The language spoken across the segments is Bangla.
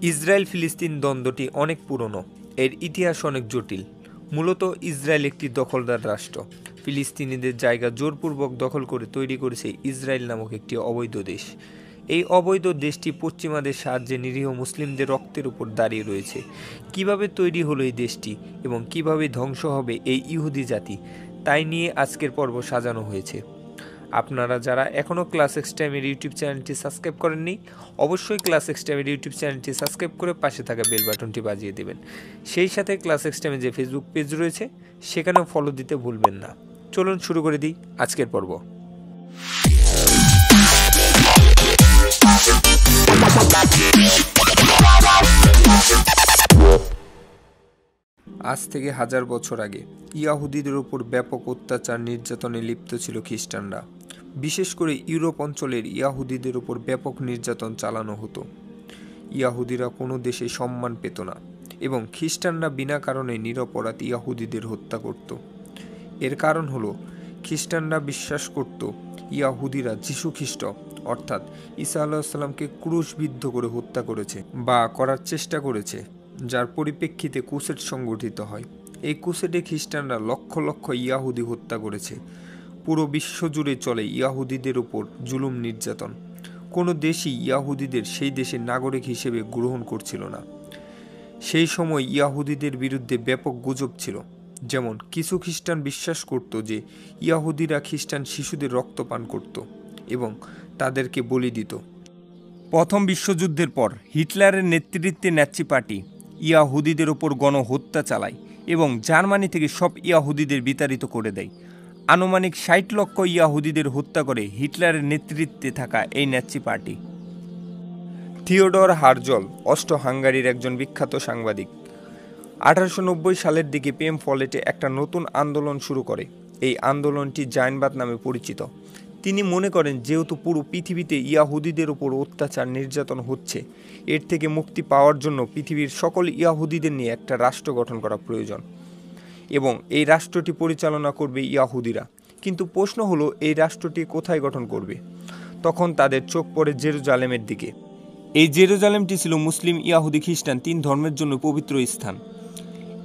ইসরায়েল ফিলিস্তিন দ্বন্দ্বটি অনেক পুরনো, এর ইতিহাস অনেক জটিল। মূলত ইসরায়েল একটি দখলদার রাষ্ট্র। ফিলিস্তিনিদের জায়গা জোরপূর্বক দখল করে তৈরি করেছে ইসরায়েল নামক একটি অবৈধ দেশ। এই অবৈধ দেশটি পশ্চিমাদের সাহায্যে নিরীহ মুসলিমদের রক্তের উপর দাঁড়িয়ে রয়েছে। কিভাবে তৈরি হলো এই দেশটি এবং কিভাবে ধ্বংস হবে এই ইহুদি জাতি, তাই নিয়ে আজকের পর্ব সাজানো হয়েছে। আপনারা যারা এখনও ক্লাস এক্স টাইমের ইউটিউব চ্যানেলটি সাবস্ক্রাইব করেননি, অবশ্যই ক্লাস এক্স টাইমের ইউটিউব চ্যানেলটি সাবস্ক্রাইব করে পাশে থাকা বেল বাটনটি বাজিয়ে দেবেন। সেই সাথে ক্লাস এক্স টাইমের যে ফেসবুক পেজ রয়েছে সেখানেও ফলো দিতে ভুলবেন না। চলুন শুরু করে দিই আজকের পর্ব। আজ থেকে 1000 বছর আগে ইয়াহুদিদের উপর ব্যাপক অত্যাচার নির্যাতনে লিপ্ত ছিল খ্রিস্টানরা। বিশেষ করে ইউরোপ অঞ্চলের ইয়াহুদিদের উপর ব্যাপক নির্যাতন চালানো হতো। ইয়াহুদিরা কোনো দেশে সম্মান পেত না এবং খ্রিস্টানরা বিনা কারণে নিরপরাধ ইয়াহুদিদের হত্যা করত। এর কারণ হলো খ্রিস্টানরা বিশ্বাস করত ইয়াহুদিরা যীশু খ্রিস্ট অর্থাৎ ঈসা আলাইহিসসালামকে ক্রুশবিদ্ধ করে হত্যা করেছে বা করার চেষ্টা করেছে, যার পরিপ্রেক্ষিতে ক্রুসেড সংগঠিত হয়। এই ক্রুসেডে খ্রিস্টানরা লক্ষ লক্ষ ইয়াহুদি হত্যা করেছে। পুরো বিশ্ব জুড়ে চলে ইয়াহুদিদের উপর জুলুম নির্যাতন। কোনো দেশই ইয়াহুদিদের সেই দেশের নাগরিক হিসেবে গ্রহণ করছিল না। সেই সময় ইয়াহুদিদের বিরুদ্ধে ব্যাপক গুজব ছিল। যেমন কিছু খ্রিস্টান বিশ্বাস করত যে ইয়াহুদিরা খ্রিস্টান শিশুদের রক্ত পান করত এবং তাদেরকে বলি দিত। প্রথম বিশ্বযুদ্ধের পর হিটলারের নেতৃত্বে ন্যাৎসি পার্টি ইয়াহুদিদের ওপর গণহত্যা চালায় এবং জার্মানি থেকে সব ইয়াহুদিদের বিতাড়িত করে দেয়। আনুমানিক 60 লক্ষ ইয়াহুদিদের হত্যা করে হিটলারের নেতৃত্বে থাকা এই ন্যাৎসি পার্টি। থিওডর হার্জল অস্ট্রো-হাঙ্গারির একজন বিখ্যাত সাংবাদিক 1890 সালের দিকে পেমফলেটে একটা নতুন আন্দোলন শুরু করে। এই আন্দোলনটি জায়নবাদ নামে পরিচিত। তিনি মনে করেন যেহেতু পুরো পৃথিবীতে ইয়াহুদিদের উপর অত্যাচার নির্যাতন হচ্ছে, এর থেকে মুক্তি পাওয়ার জন্য পৃথিবীর সকল ইয়াহুদিদের নিয়ে একটা রাষ্ট্র গঠন করা প্রয়োজন এবং এই রাষ্ট্রটি পরিচালনা করবে ইয়াহুদিরা। কিন্তু প্রশ্ন হলো এই রাষ্ট্রটি কোথায় গঠন করবে? তখন তাদের চোখ পড়ে জেরুজালেমের দিকে। এই জেরুজালেমটি ছিল মুসলিম, ইয়াহুদি, খ্রিস্টান 3 ধর্মের জন্য পবিত্র স্থান।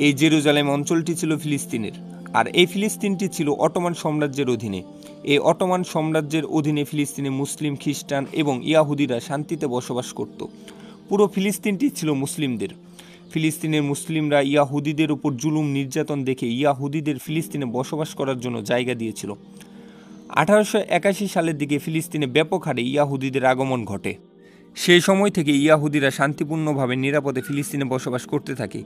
এই জেরুজালেম অঞ্চলটি ছিল ফিলিস্তিনের, আর এই ফিলিস্তিনটি ছিল অটোমান সাম্রাজ্যের অধীনে। এই অটোমান সাম্রাজ্যের অধীনে ফিলিস্তিনে মুসলিম, খ্রিস্টান এবং ইয়াহুদিরা শান্তিতে বসবাস করত। পুরো ফিলিস্তিনটি ছিল মুসলিমদের। ফিলিস্তিনের মুসলিমরা ইয়াহুদিদের উপর জুলুম নির্যাতন দেখে ইয়াহুদিদের ফিলিস্তিনে বসবাস করার জন্য জায়গা দিয়েছিল। 1881 সালের দিকে ফিলিস্তিনে ব্যাপক হারে ইয়াহুদিদের আগমন ঘটে। সেই সময় থেকে ইয়াহুদিরা শান্তিপূর্ণভাবে নিরাপদে ফিলিস্তিনে বসবাস করতে থাকে।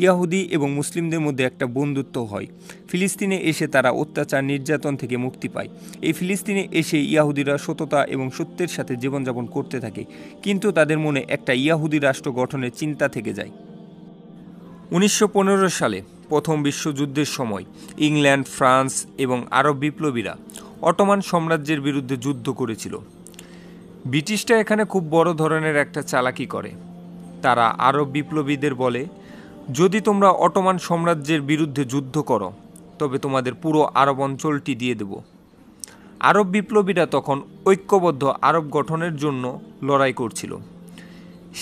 ইয়াহুদি এবং মুসলিমদের মধ্যে একটা বন্ধুত্ব হয়। ফিলিস্তিনে এসে তারা অত্যাচার নির্যাতন থেকে মুক্তি পায়। এই ফিলিস্তিনে এসে ইয়াহুদিরা সততা এবং সত্যের সাথে জীবনযাপন করতে থাকে, কিন্তু তাদের মনে একটা ইয়াহুদি রাষ্ট্র গঠনের চিন্তা থেকে যায়। 1915 সালে প্রথম বিশ্বযুদ্ধের সময় ইংল্যান্ড, ফ্রান্স এবং আরব বিপ্লবীরা অটোমান সাম্রাজ্যের বিরুদ্ধে যুদ্ধ করেছিল। ব্রিটিশরা এখানে খুব বড় ধরনের একটা চালাকি করে। তারা আরব বিপ্লবীদের বলে, যদি তোমরা অটোমান সাম্রাজ্যের বিরুদ্ধে যুদ্ধ করো তবে তোমাদের পুরো আরব অঞ্চলটি দিয়ে দেব। আরব বিপ্লবীরা তখন ঐক্যবদ্ধ আরব গঠনের জন্য লড়াই করছিল।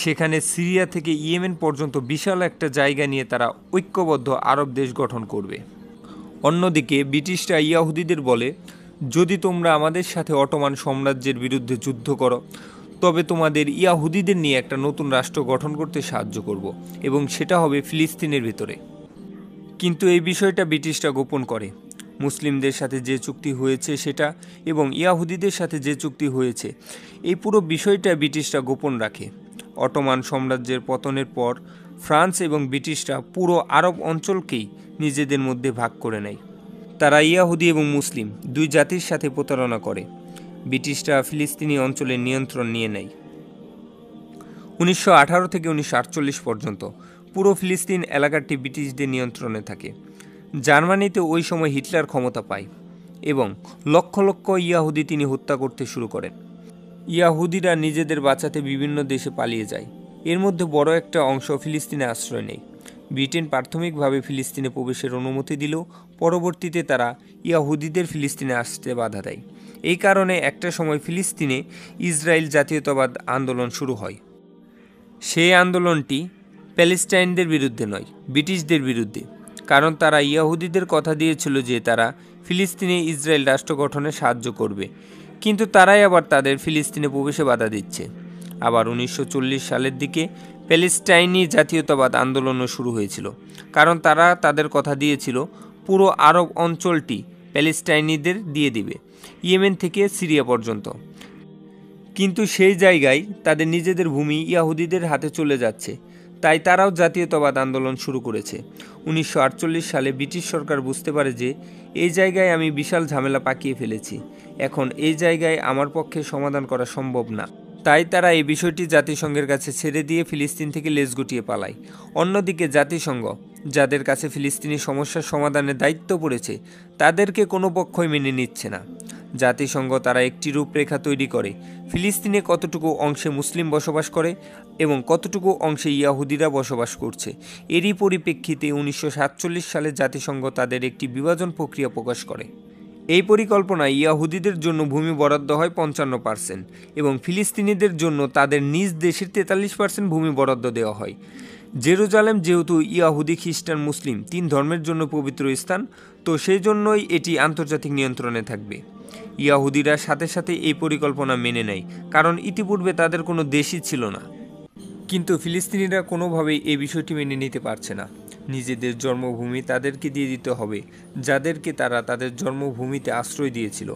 সেখানে সিরিয়া থেকে ইয়েমেন পর্যন্ত বিশাল একটা জায়গা নিয়ে তারা ঐক্যবদ্ধ আরব দেশ গঠন করবে। অন্যদিকে ব্রিটিশরা ইয়াহুদিদের বলে, যদি তোমরা আমাদের সাথে অটোমান সাম্রাজ্যের বিরুদ্ধে যুদ্ধ করো তবে তোমাদের ইয়াহুদিদের নিয়ে একটা নতুন রাষ্ট্র গঠন করতে সাহায্য করব এবং সেটা হবে ফিলিস্তিনের ভিতরে। কিন্তু এই বিষয়টা ব্রিটিশরা গোপন করে। মুসলিমদের সাথে যে চুক্তি হয়েছে সেটা এবং ইয়াহুদিদের সাথে যে চুক্তি হয়েছে, এই পুরো বিষয়টা ব্রিটিশরা গোপন রাখে। অটোমান সাম্রাজ্যের পতনের পর ফ্রান্স এবং ব্রিটিশরা পুরো আরব অঞ্চলকেই নিজেদের মধ্যে ভাগ করে নেয়। তারা ইয়াহুদি এবং মুসলিম দুই জাতির সাথে প্রতারণা করে। ব্রিটিশরা ফিলিস্তিনি অঞ্চলের নিয়ন্ত্রণ নিয়ে নেয়। 1918 থেকে 1948 পর্যন্ত পুরো ফিলিস্তিন এলাকাটি ব্রিটিশদের নিয়ন্ত্রণে থাকে। জার্মানিতে ওই সময় হিটলার ক্ষমতা পায় এবং লক্ষ লক্ষ ইয়াহুদি তিনি হত্যা করতে শুরু করেন। ইয়াহুদিরা নিজেদের বাঁচাতে বিভিন্ন দেশে পালিয়ে যায়। এর মধ্যে বড় একটা অংশ ফিলিস্তিনে আশ্রয় নেয়। ব্রিটেন প্রাথমিকভাবে ফিলিস্তিনে প্রবেশের অনুমতি দিলেও পরবর্তীতে তারা ইয়াহুদিদের ফিলিস্তিনে আসতে বাধা দেয়। এই কারণে একটা সময় ফিলিস্তিনে ইসরায়েল জাতীয়তাবাদ আন্দোলন শুরু হয়। সেই আন্দোলনটি প্যালেস্টাইনদের বিরুদ্ধে নয়, ব্রিটিশদের বিরুদ্ধে, কারণ তারা ইয়াহুদিদের কথা দিয়েছিল যে তারা ফিলিস্তিনে ইসরায়েল রাষ্ট্র গঠনে সাহায্য করবে, কিন্তু তারাই আবার তাদের ফিলিস্তিনে প্রবেশে বাধা দিচ্ছে। আবার 1940 সালের দিকে প্যালেস্টাইনি জাতীয়তাবাদ আন্দোলনও শুরু হয়েছিল, কারণ তারা তাদের কথা দিয়েছিল পুরো আরব অঞ্চলটি প্যালেস্টাইনিদের দিয়ে দিবে, ইয়েমেন থেকে সিরিয়া পর্যন্ত। কিন্তু সেই জায়গায় তাদের নিজেদের ভূমি ইয়াহুদিদের হাতে চলে যাচ্ছে, তাই তারাও জাতীয়তাবাদ আন্দোলন শুরু করেছে। 1948 সালে ব্রিটিশ সরকার বুঝতে পারে যে এই জায়গায় আমি বিশাল ঝামেলা পাকিয়ে ফেলেছি, এখন এই জায়গায় আমার পক্ষে সমাধান করা সম্ভব না। তাই তারা এই বিষয়টি জাতিসংঘের কাছে ছেড়ে দিয়ে ফিলিস্তিন থেকে লেজ গুটিয়ে পালায়। অন্যদিকে জাতিসংঘ, যাদের কাছে ফিলিস্তিনি সমস্যার সমাধানের দায়িত্ব পড়েছে, তাদেরকে কোনো পক্ষই মেনে নিচ্ছে না। জাতিসংঘ তারা একটি রূপরেখা তৈরি করে ফিলিস্তিনে কতটুকু অংশে মুসলিম বসবাস করে এবং কতটুকু অংশে ইয়াহুদিরা বসবাস করছে। এরই পরিপ্রেক্ষিতে 1947 সালে জাতিসংঘ তাদের একটি বিভাজন প্রক্রিয়া প্রকাশ করে। এই পরিকল্পনায় ইয়াহুদিদের জন্য ভূমি বরাদ্দ হয় 55% এবং ফিলিস্তিনিদের জন্য তাদের নিজ দেশের 43% ভূমি বরাদ্দ দেওয়া হয়। জেরুজালেম যেহেতু ইয়াহুদি, খ্রিস্টান, মুসলিম 3 ধর্মের জন্য পবিত্র স্থান, তো সেই জন্যই এটি আন্তর্জাতিক নিয়ন্ত্রণে থাকবে। ইয়াহুদিরা সাথে সাথে এই পরিকল্পনা মেনে নেয়, কারণ ইতিপূর্বে তাদের কোনো দেশই ছিল না। কিন্তু ফিলিস্তিনিরা কোনোভাবেই এই বিষয়টি মেনে নিতে পারছে না। নিজেদের জন্মভূমি তাদেরকে দিয়ে দিতে হবে, যাদেরকে তারা তাদের জন্মভূমিতে আশ্রয় দিয়েছিল।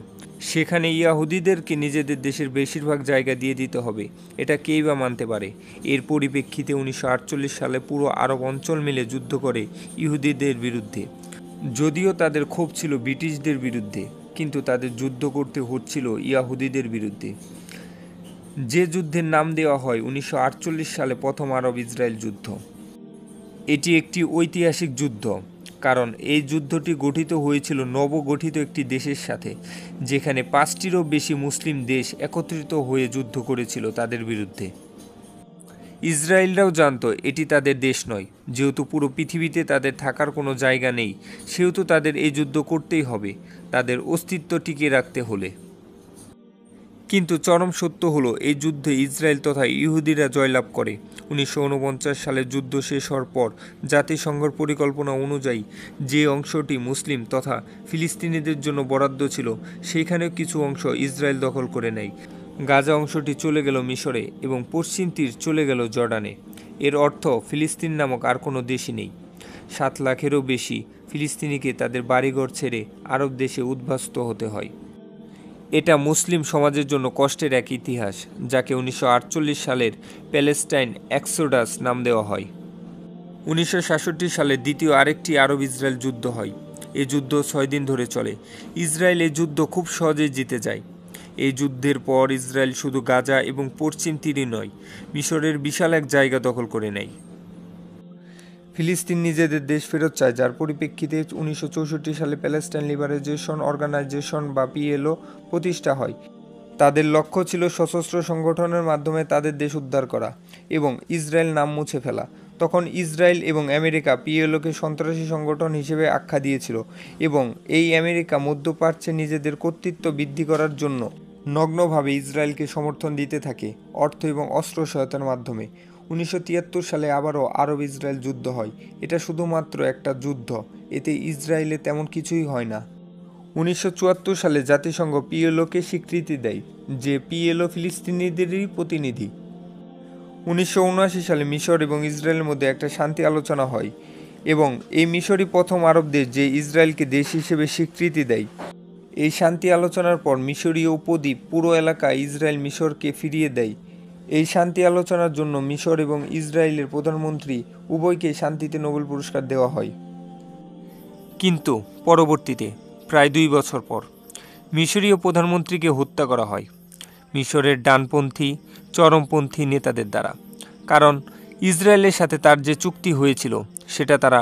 সেখানে ইয়াহুদিদেরকে নিজেদের দেশের বেশিরভাগ জায়গা দিয়ে দিতে হবে, এটা কেই বা মানতে পারে। এর পরিপ্রেক্ষিতে 1948 সালে পুরো আরব অঞ্চল মিলে যুদ্ধ করে ইহুদিদের বিরুদ্ধে। যদিও তাদের ক্ষোভ ছিল ব্রিটিশদের বিরুদ্ধে, কিন্তু তাদের যুদ্ধ করতে হচ্ছিল ইয়াহুদিদের বিরুদ্ধে। যে যুদ্ধের নাম দেওয়া হয় 1948 সালে প্রথম আরব ইসরায়েল যুদ্ধ। এটি একটি ঐতিহাসিক যুদ্ধ, কারণ এই যুদ্ধটি গঠিত হয়েছিল নবগঠিত একটি দেশের সাথে, যেখানে 5টিরও বেশি মুসলিম দেশ একত্রিত হয়ে যুদ্ধ করেছিল তাদের বিরুদ্ধে। ইসরায়েলরাও জানত এটি তাদের দেশ নয়, যেহেতু পুরো পৃথিবীতে তাদের থাকার কোনো জায়গা নেই, সেহেতু তাদের এই যুদ্ধ করতেই হবে তাদের অস্তিত্ব টিকিয়ে রাখতে হলে। কিন্তু চরম সত্য হলো এই যুদ্ধে ইসরায়েল তথা ইহুদিরা জয়লাভ করে। 1949 সালে যুদ্ধ শেষ হওয়ার পর জাতিসংঘের পরিকল্পনা অনুযায়ী যে অংশটি মুসলিম তথা ফিলিস্তিনিদের জন্য বরাদ্দ ছিল, সেইখানেও কিছু অংশ ইসরায়েল দখল করে নেয়। গাজা অংশটি চলে গেল মিশরে এবং পশ্চিম তীর চলে গেল জর্ডানে। এর অর্থ ফিলিস্তিন নামক আর কোনো দেশই নেই। 7 লাখেরও বেশি ফিলিস্তিনিকে তাদের বাড়িঘর ছেড়ে আরব দেশে উদ্বাস্ত হতে হয়। এটা মুসলিম সমাজের জন্য কষ্টের এক ইতিহাস, যাকে 1948 সালের প্যালেস্টাইন এক্সোডাস নাম দেওয়া হয়। 1967 সালে দ্বিতীয় আরেকটি আরব ইসরায়েল যুদ্ধ হয়। এই যুদ্ধ 6 দিন ধরে চলে। ইসরায়েল এই যুদ্ধ খুব সহজেই জিতে যায়। এই যুদ্ধের পর ইসরায়েল শুধু গাজা এবং পশ্চিম তীরই নয়, মিশরের বিশাল এক জায়গা দখল করে নেয়। ফিলিস্তিন নিজেদের দেশ ফেরত চায়, যার পরিপ্রেক্ষিতে 1964 সালে প্যালেস্টাইন লিবারেশন অর্গানাইজেশন বা পিএলও প্রতিষ্ঠা হয়। তাদের লক্ষ্য ছিল সশস্ত্র সংগঠনের মাধ্যমে তাদের দেশ উদ্ধার করা এবং ইসরায়েল নাম মুছে ফেলা। তখন ইসরায়েল এবং আমেরিকা পিএলওকে সন্ত্রাসী সংগঠন হিসেবে আখ্যা দিয়েছিল এবং এই আমেরিকা মধ্যপ্রাচ্যে নিজেদের কর্তৃত্ব বৃদ্ধি করার জন্য নগ্নভাবে ইসরায়েলকে সমর্থন দিতে থাকে অর্থ এবং অস্ত্র সহায়তার মাধ্যমে। 1973 সালে আবারও আরব ইসরায়েল যুদ্ধ হয়। এটা শুধুমাত্র একটা যুদ্ধ, এতে ইসরায়েলে তেমন কিছুই হয় না। 1974 সালে জাতিসংঘ পিএলওকে স্বীকৃতি দেয় যে পিএলও ফিলিস্তিনিদেরই প্রতিনিধি। 1979 সালে মিশর এবং ইসরায়েলের মধ্যে একটা শান্তি আলোচনা হয় এবং এই মিশরই প্রথম আরব দেশ যে ইসরায়েলকে দেশ হিসেবে স্বীকৃতি দেয়। এই শান্তি আলোচনার পর মিশরীয় উপদ্বীপ পুরো এলাকা ইসরায়েল মিশরকে ফিরিয়ে দেয়। এই শান্তি আলোচনার জন্য মিশর এবং ইসরায়েলের প্রধানমন্ত্রী উভয়কে শান্তিতে নোবেল পুরস্কার দেওয়া হয়। কিন্তু পরবর্তীতে প্রায় 2 বছর পর মিশরীয় প্রধানমন্ত্রীকে হত্যা করা হয় মিশরের ডানপন্থী চরমপন্থী নেতাদের দ্বারা, কারণ ইসরায়েলের সাথে তার যে চুক্তি হয়েছিল সেটা তারা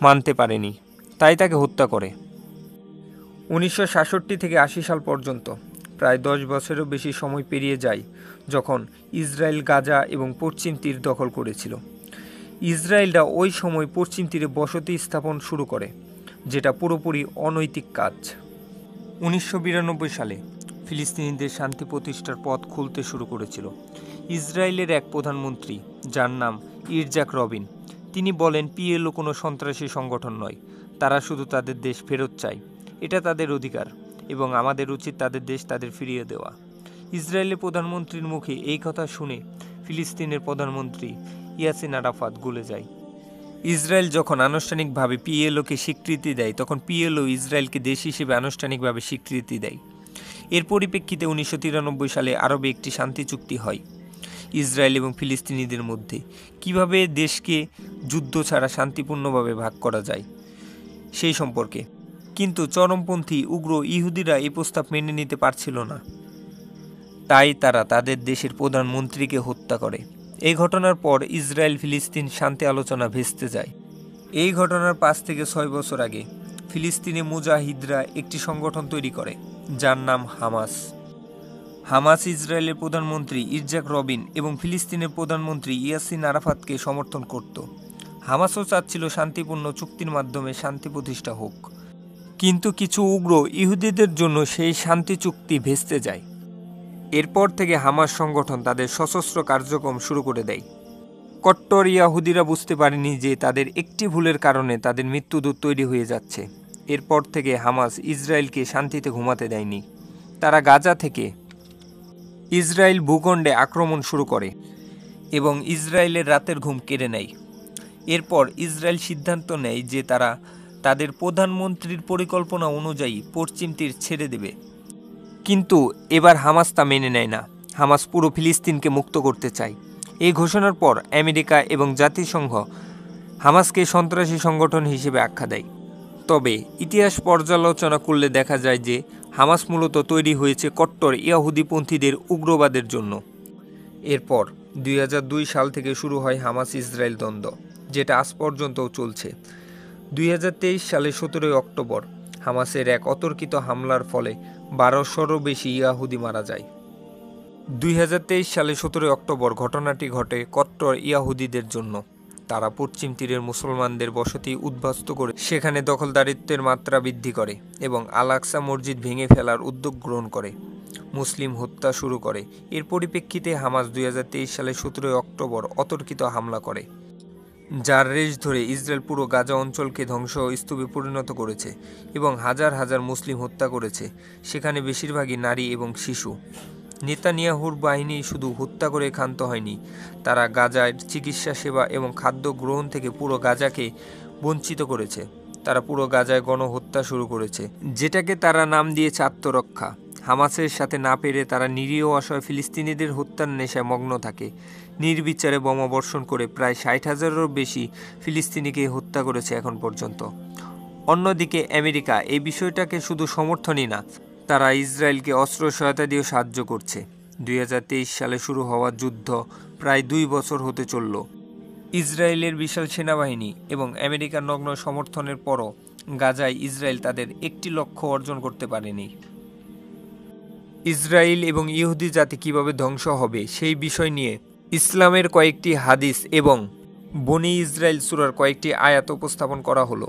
মানতে পারেনি, তাই তাকে হত্যা করে। 1967 থেকে 80 সাল পর্যন্ত প্রায় 10 বছরেরও বেশি সময় পেরিয়ে যায় যখন ইসরায়েল গাজা এবং পশ্চিম তীর দখল করেছিল। ইসরায়েলরা ওই সময় পশ্চিম তীরে বসতি স্থাপন শুরু করে, যেটা পুরোপুরি অনৈতিক কাজ। 1992 সালে ফিলিস্তিনিদের শান্তি প্রতিষ্ঠার পথ খুলতে শুরু করেছিল। ইসরায়েলের এক প্রধানমন্ত্রী, যার নাম ইরজাক রবিন, তিনি বলেন পিএলও কোনো সন্ত্রাসী সংগঠন নয়, তারা শুধু তাদের দেশ ফেরত চায়। এটা তাদের অধিকার এবং আমাদের উচিত তাদের দেশ তাদের ফিরিয়ে দেওয়া। ইসরায়েলের প্রধানমন্ত্রীর মুখে এই কথা শুনে ফিলিস্তিনের প্রধানমন্ত্রী ইয়াসির আরাফাত গলে যায়। ইসরায়েল যখন আনুষ্ঠানিকভাবে পিএলওকে স্বীকৃতি দেয়, তখন পিএলও ইসরায়েলকে দেশ হিসেবে আনুষ্ঠানিকভাবে স্বীকৃতি দেয়। এর পরিপ্রেক্ষিতে 1993 সালে আরবে একটি শান্তি চুক্তি হয় ইসরায়েল এবং ফিলিস্তিনিদের মধ্যে, কিভাবে দেশকে যুদ্ধ ছাড়া শান্তিপূর্ণভাবে ভাগ করা যায় সেই সম্পর্কে। কিন্তু চরমপন্থী উগ্র ইহুদিরা এই প্রস্তাব মেনে নিতে পারছিল না, তাই তারা তাদের দেশের প্রধানমন্ত্রীকে হত্যা করে। এই ঘটনার পর ইসরায়েল ফিলিস্তিন শান্তি আলোচনা ভেস্তে যায়। এই ঘটনার 5 থেকে 6 বছর আগে ফিলিস্তিনি মুজাহিদরা একটি সংগঠন তৈরি করে, যার নাম হামাস। হামাস ইসরায়েলের প্রধানমন্ত্রী ইরজাক রবিন এবং ফিলিস্তিনের প্রধানমন্ত্রী ইয়াসির আরাফাতকে সমর্থন করত। হামাসও চাচ্ছিল শান্তিপূর্ণ চুক্তির মাধ্যমে শান্তি প্রতিষ্ঠা হোক, কিন্তু কিছু উগ্র ইহুদিদের জন্য সেই শান্তি চুক্তি ভেস্তে যায়। এরপর থেকে হামাস সংগঠন তাদের সশস্ত্র কার্যক্রম শুরু করে দেয়। কট্টর ইয়াহুদিরা বুঝতে পারেনি যে তাদের একটি ভুলের কারণে তাদের মৃত্যুদূত তৈরি হয়ে যাচ্ছে। এরপর থেকে হামাস ইসরায়েলকে শান্তিতে ঘুমাতে দেয়নি। তারা গাজা থেকে ইসরায়েল ভূখণ্ডে আক্রমণ শুরু করে এবং ইসরায়েলের রাতের ঘুম কেড়ে নেয়। এরপর ইসরায়েল সিদ্ধান্ত নেয় যে তারা তাদের প্রধানমন্ত্রীর পরিকল্পনা অনুযায়ী পশ্চিম তীর ছেড়ে দেবে। কিন্তু এবার হামাস তা মেনে নেয় না। হামাস পুরো ফিলিস্তিনকে মুক্ত করতে চায়। এই ঘোষণার পর আমেরিকা এবং জাতিসংঘ হামাসকে সন্ত্রাসী সংগঠন হিসেবে আখ্যা দেয়। তবে ইতিহাস পর্যালোচনা করলে দেখা যায় যে হামাস মূলত তৈরি হয়েছে কট্টর ইয়াহুদিপন্থীদের উগ্রবাদের জন্য। এরপর 2002 সাল থেকে শুরু হয় হামাস ইসরায়েল দ্বন্দ্ব, যেটা আজ পর্যন্তও চলছে। 2023 সালে 17 অক্টোবর হামাসের এক অতর্কিত হামলার ফলে 1200-রও বেশি ইয়াহুদি মারা যায়। 2023 সালে 17 অক্টোবর ঘটনাটি ঘটে কট্টর ইয়াহুদিদের জন্য। তারা পশ্চিম তীরের মুসলমানদের বসতি উদ্বাস্তু করে সেখানে দখলদারিত্বের মাত্রা বৃদ্ধি করে এবং আল আকসা মসজিদ ভেঙে ফেলার উদ্যোগ গ্রহণ করে, মুসলিম হত্যা শুরু করে। এর পরিপ্রেক্ষিতে হামাস 2023 সালে 17 অক্টোবর অতর্কিত হামলা করে, যার রেশ ধরে ইসরায়েল পুরো গাজা অঞ্চলকে ধ্বংসস্তূপে পরিণত করেছে এবং হাজার হাজার মুসলিম হত্যা করেছে, সেখানে বেশিরভাগই নারী এবং শিশু। নেতানিয়াহুর বাহিনী শুধু হত্যা করে ক্ষান্ত হয়নি, তারা গাজায় চিকিৎসা সেবা এবং খাদ্য গ্রহণ থেকে পুরো গাজাকে বঞ্চিত করেছে। তারা পুরো গাজায় গণহত্যা শুরু করেছে, যেটাকে তারা নাম দিয়েছে আত্মরক্ষা। হামাসের সাথে না পেরে তারা নিরীহ অসহায় ফিলিস্তিনিদের হত্যার নেশায় মগ্ন থাকে। নির্বিচারে বোমা বর্ষণ করে প্রায় 60,000-এরও বেশি ফিলিস্তিনিকে হত্যা করেছে এখন পর্যন্ত। অন্যদিকে আমেরিকা এই বিষয়টাকে শুধু সমর্থনই না, তারা ইসরায়েলকে অস্ত্র সহায়তা দিয়ে সাহায্য করছে। 2023 সালে শুরু হওয়া যুদ্ধ প্রায় 2 বছর হতে চলল। ইসরায়েলের বিশাল সেনাবাহিনী এবং আমেরিকার নগ্ন সমর্থনের পরও গাজায় ইসরায়েল তাদের একটি লক্ষ্য অর্জন করতে পারেনি। ইসরায়েল এবং ইহুদি জাতি কিভাবে ধ্বংস হবে সেই বিষয় নিয়ে ইসলামের কয়েকটি হাদিস এবং বনি ইসরায়েল সূরার কয়েকটি আয়াত উপস্থাপন করা হলো।